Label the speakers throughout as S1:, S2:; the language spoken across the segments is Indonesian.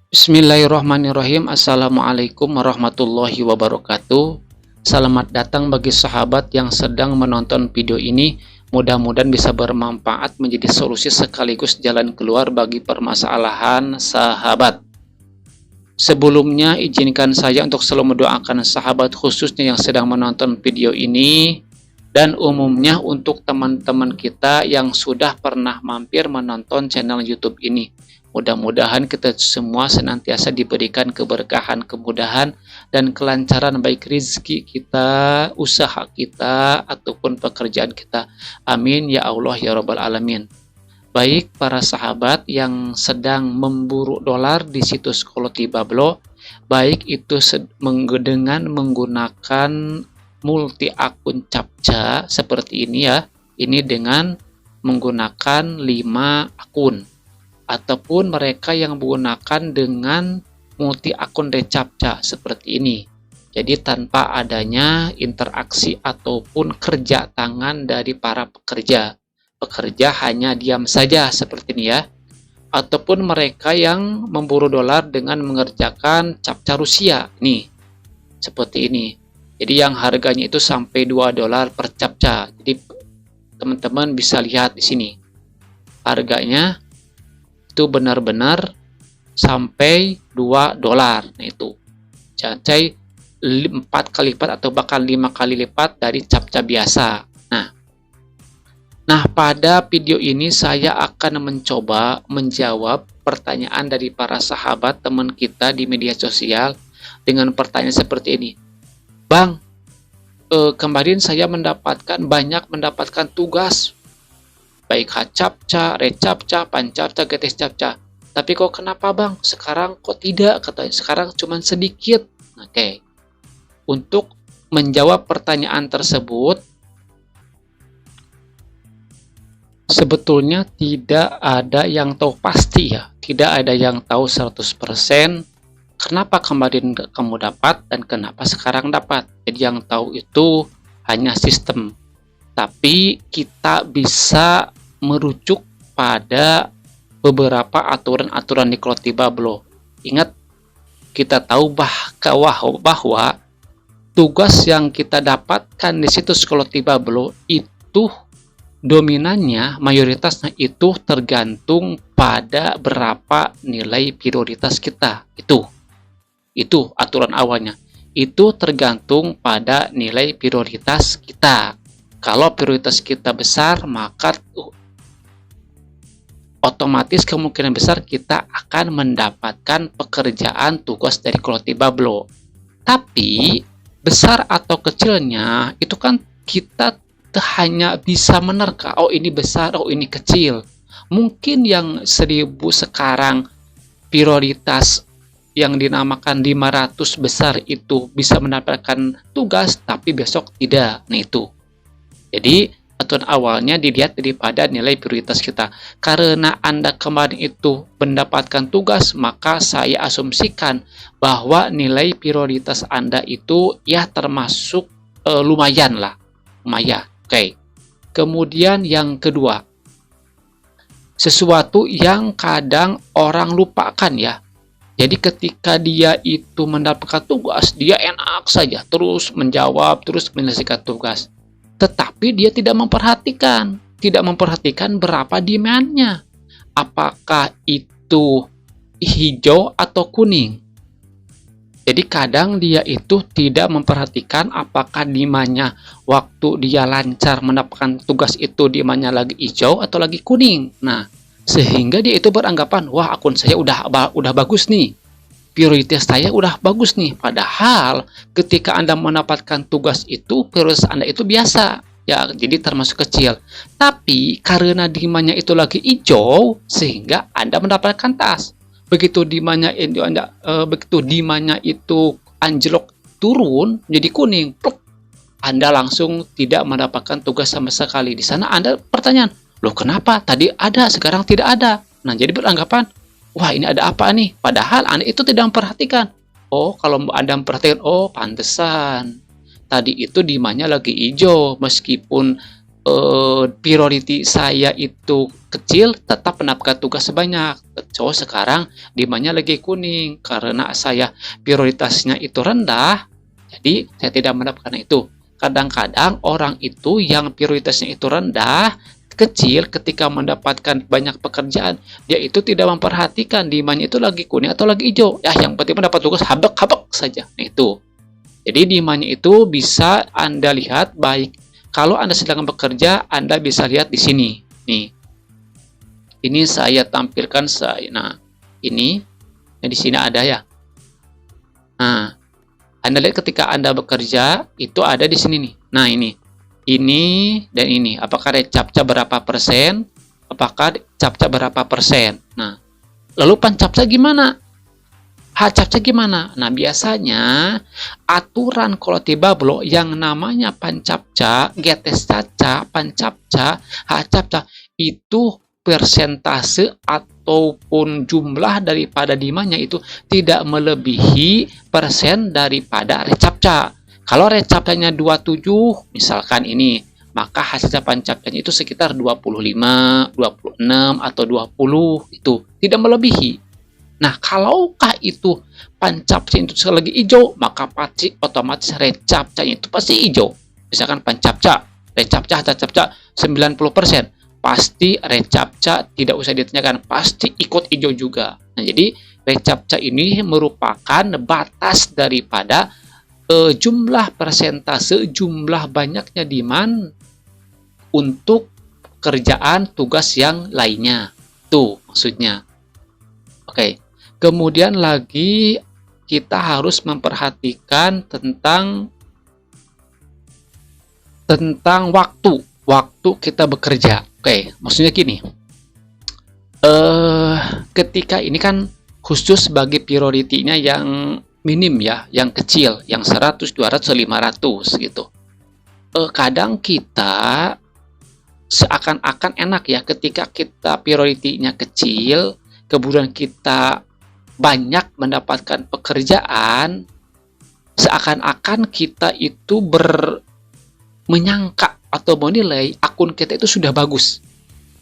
S1: Bismillahirrahmanirrahim. Assalamualaikum warahmatullahi wabarakatuh. Selamat datang bagi sahabat yang sedang menonton video ini. Mudah-mudahan bisa bermanfaat menjadi solusi sekaligus jalan keluar bagi permasalahan sahabat. Sebelumnya izinkan saya untuk selalu mendoakan sahabat khususnya yang sedang menonton video ini dan umumnya untuk teman-teman kita yang sudah pernah mampir menonton channel YouTube ini. Mudah-mudahan kita semua senantiasa diberikan keberkahan, kemudahan, dan kelancaran baik rezeki kita, usaha kita, ataupun pekerjaan kita. Amin ya Allah ya Rabbal Alamin. Baik para sahabat yang sedang memburu dolar di situs Kolotibablo, baik itu dengan menggunakan multi akun captcha seperti ini ya. Ini dengan menggunakan 5 akun. Ataupun mereka yang menggunakan dengan multi akun recaptcha seperti ini. Jadi tanpa adanya interaksi ataupun kerja tangan dari para pekerja. Pekerja hanya diam saja seperti ini ya. Ataupun mereka yang memburu dolar dengan mengerjakan captcha Rusia. Nih, seperti ini. Jadi yang harganya itu sampai 2 dolar per captcha. Jadi teman-teman bisa lihat di sini. Harganya itu benar-benar sampai 2 dolar. Nah itu. Jadi 4 kali lipat atau bahkan 5 kali lipat dari captcha biasa. Nah, pada video ini saya akan mencoba menjawab pertanyaan dari para sahabat teman kita di media sosial dengan pertanyaan seperti ini. Bang, kemarin saya banyak mendapatkan tugas baik hacaptcha, recaptcha, pancaptcha, getes captcha. Tapi kok kenapa bang? Sekarang kok tidak? Katanya sekarang cuma sedikit. Oke. Untuk menjawab pertanyaan tersebut, sebetulnya tidak ada yang tahu pasti ya. Tidak ada yang tahu 100%. Kenapa kemarin kamu dapat dan kenapa sekarang dapat? Jadi yang tahu itu hanya sistem. Tapi kita bisa merujuk pada beberapa aturan-aturan di Kolotibablo. Ingat, kita tahu bahwa tugas yang kita dapatkan di situs Kolotibablo itu dominannya, mayoritasnya itu tergantung pada berapa nilai prioritas kita. Itu aturan awalnya. Itu tergantung pada nilai prioritas kita. Kalau prioritas kita besar, maka otomatis kemungkinan besar kita akan mendapatkan pekerjaan tugas dari Kolotibablo. Tapi besar atau kecilnya itu kan kita hanya bisa menerka. Oh ini besar, oh ini kecil. Mungkin yang 1000 sekarang prioritas yang dinamakan 500 besar itu bisa mendapatkan tugas, tapi besok tidak. Nah itu. Jadi aturan awalnya dilihat daripada nilai prioritas kita. Karena Anda kemarin itu mendapatkan tugas, maka saya asumsikan bahwa nilai prioritas Anda itu ya termasuk lumayan lah. Lumayan. Oke. Kemudian yang kedua, sesuatu yang kadang orang lupakan ya. Jadi ketika dia itu mendapatkan tugas, dia enak saja terus menjawab, terus menyelesaikan tugas. Tetapi dia tidak memperhatikan berapa demand-nya. Apakah itu hijau atau kuning? Jadi kadang dia itu tidak memperhatikan apakah demand-nya waktu dia lancar mendapatkan tugas itu demand-nya lagi hijau atau lagi kuning. Nah, sehingga dia itu beranggapan, wah akun saya udah bagus nih, prioritas saya udah bagus nih. Padahal ketika Anda mendapatkan tugas itu, prioritas Anda itu biasa ya, jadi termasuk kecil. Tapi karena demand-nya itu lagi hijau, sehingga Anda mendapatkan tas. Begitu demand-nya itu anjlok turun jadi kuning, Anda langsung tidak mendapatkan tugas sama sekali. Di sana Anda pertanyaan, loh kenapa tadi ada sekarang tidak ada? Nah jadi beranggapan, wah ini ada apa nih? Padahal Anda itu tidak memperhatikan. Oh kalau Anda memperhatikan, oh pantesan tadi itu demand-nya lagi hijau meskipun priority saya itu kecil, tetap mendapatkan tugas sebanyak. So, sekarang demandnya lagi kuning, karena saya prioritasnya itu rendah, jadi saya tidak mendapatkan itu. Kadang-kadang orang itu yang prioritasnya itu rendah, kecil, ketika mendapatkan banyak pekerjaan, dia itu tidak memperhatikan demandnya itu lagi kuning atau lagi hijau. Ya, yang penting mendapat tugas habek-habek saja. Nah, itu. Jadi demandnya itu bisa Anda lihat baik. Kalau Anda sedang bekerja, Anda bisa lihat di sini. Nih, ini saya tampilkan saya. Nah, ini di sini ada ya. Nah, Anda lihat ketika Anda bekerja itu ada di sini nih. Nah, ini dan ini. Apakah rate captcha berapa persen? Apakah captcha berapa persen? Nah, lalu pancaptcha gimana? Captcha gimana? Nah, biasanya aturan Kolotibablo yang namanya pancaptcha, getes caca, pancaptcha, captcha itu persentase ataupun jumlah daripada demandnya itu tidak melebihi persen daripada recaptcha. Kalau recaptcha-nya 27, misalkan ini, maka hasil pancaptcha-nya itu sekitar 25, 26 atau 20 itu tidak melebihi. Nah, kalaukah itu pancaptcha itu sekali lagi hijau, maka pasti otomatis recaptcha-nya itu pasti hijau. Misalkan pancaptcha, recaptcha, captcha 90%, pasti recaptcha tidak usah ditanyakan, pasti ikut hijau juga. Nah, jadi recaptcha ini merupakan batas daripada jumlah persentase, jumlah banyaknya demand untuk kerjaan tugas yang lainnya. Tuh maksudnya. Oke. Kemudian lagi kita harus memperhatikan tentang waktu kita bekerja. Oke, maksudnya gini. Ketika ini kan khusus bagi priority-nya yang minim ya, yang kecil, yang 100, 200, 500 gitu. Kadang kita seakan-akan enak ya ketika kita priority-nya kecil, kemudian kita banyak mendapatkan pekerjaan, seakan-akan kita itu menyangka atau menilai akun kita itu sudah bagus.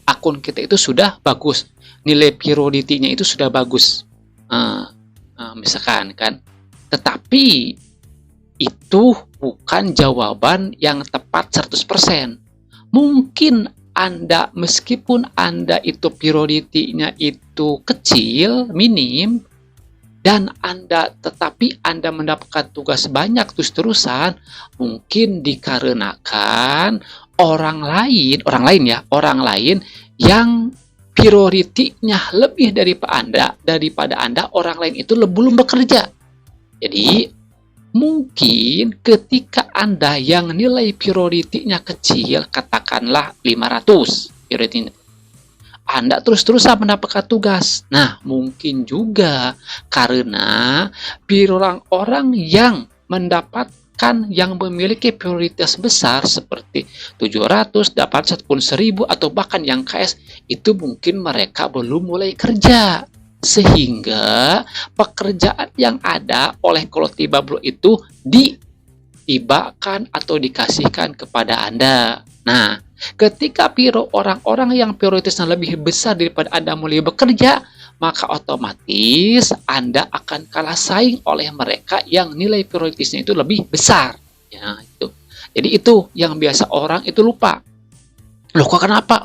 S1: Akun kita itu sudah bagus. Nilai priority-nya itu sudah bagus. Misalkan kan. Tetapi itu bukan jawaban yang tepat 100%. Mungkin Anda, meskipun Anda itu priority-nya itu kecil, minim, dan tetapi Anda mendapatkan tugas banyak terus-terusan, mungkin dikarenakan orang lain yang priority-nya lebih daripada Anda, orang lain itu belum bekerja. Jadi mungkin ketika Anda yang nilai priority-nya kecil, katakanlah 500 priority-nya, Anda terus-terusan mendapatkan tugas. Nah, mungkin juga karena orang-orang yang yang memiliki prioritas besar seperti 700, 800, ataupun 1000 atau bahkan yang KS, itu mungkin mereka belum mulai kerja. Sehingga pekerjaan yang ada oleh Kolotibablo itu ditibakan atau dikasihkan kepada Anda. Nah, ketika orang-orang yang prioritasnya lebih besar daripada Anda mulai bekerja, maka otomatis Anda akan kalah saing oleh mereka yang nilai prioritasnya itu lebih besar. Ya, itu. Jadi itu yang biasa orang itu lupa. Loh kok kenapa?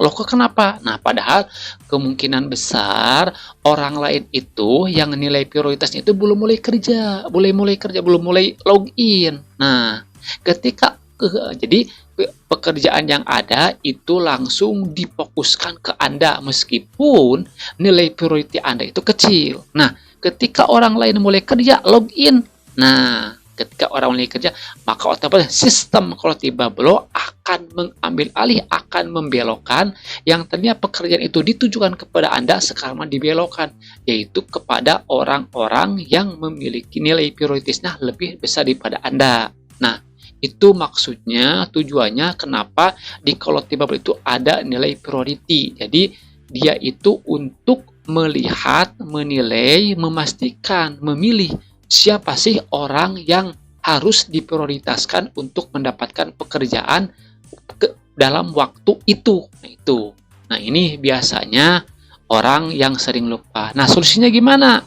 S1: Nah, padahal kemungkinan besar orang lain itu yang nilai prioritasnya itu belum mulai kerja, belum mulai login. Nah, jadi pekerjaan yang ada itu langsung difokuskan ke Anda meskipun nilai priority Anda itu kecil. Nah, ketika orang lain mulai kerja, login. Nah, ketika orang mulai kerja, maka otomatis sistem Kolotibablo akan mengambil alih, akan membelokkan yang tadinya pekerjaan itu ditujukan kepada Anda, sekarang dibelokkan, yaitu kepada orang-orang yang memiliki nilai prioritasnya lebih besar daripada Anda. Nah, itu maksudnya, tujuannya kenapa di Kolotibablo itu ada nilai priority. Jadi, dia itu untuk melihat, menilai, memastikan, memilih siapa sih orang yang harus diprioritaskan untuk mendapatkan pekerjaan dalam waktu itu. Nah, itu. Nah, ini biasanya orang yang sering lupa. Nah, solusinya gimana?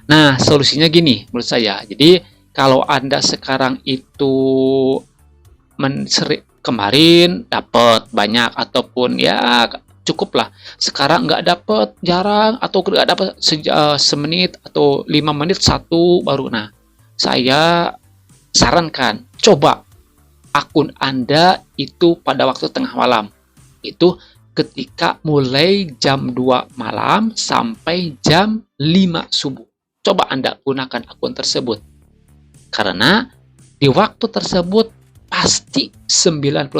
S1: Nah, solusinya gini menurut saya. Jadi, kalau Anda sekarang itu kemarin dapat banyak ataupun ya cukuplah. Sekarang nggak dapat, jarang atau nggak dapat semenit atau 5 menit satu baru. Nah, saya sarankan coba akun Anda itu pada waktu tengah malam. Itu ketika mulai jam 2 malam sampai jam 5 subuh. Coba Anda gunakan akun tersebut. Karena di waktu tersebut pasti 99%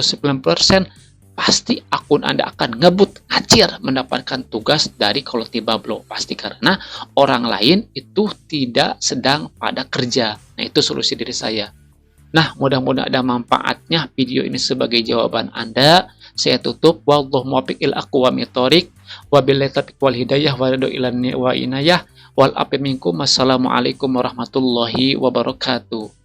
S1: pasti akun Anda akan ngebut, ngacir mendapatkan tugas dari Quality Bubble. Pasti karena orang lain itu tidak sedang pada kerja. Nah, itu solusi dari saya. Nah, mudah-mudahan ada manfaatnya video ini sebagai jawaban Anda. Saya tutup. Wallahu muwaffiq ila aqwamit thoriq. Wabillahi taufiq wal hidayah wa ridho wa inayah. Wal afi minkum. Wassalamualaikum warahmatullahi wabarakatuh.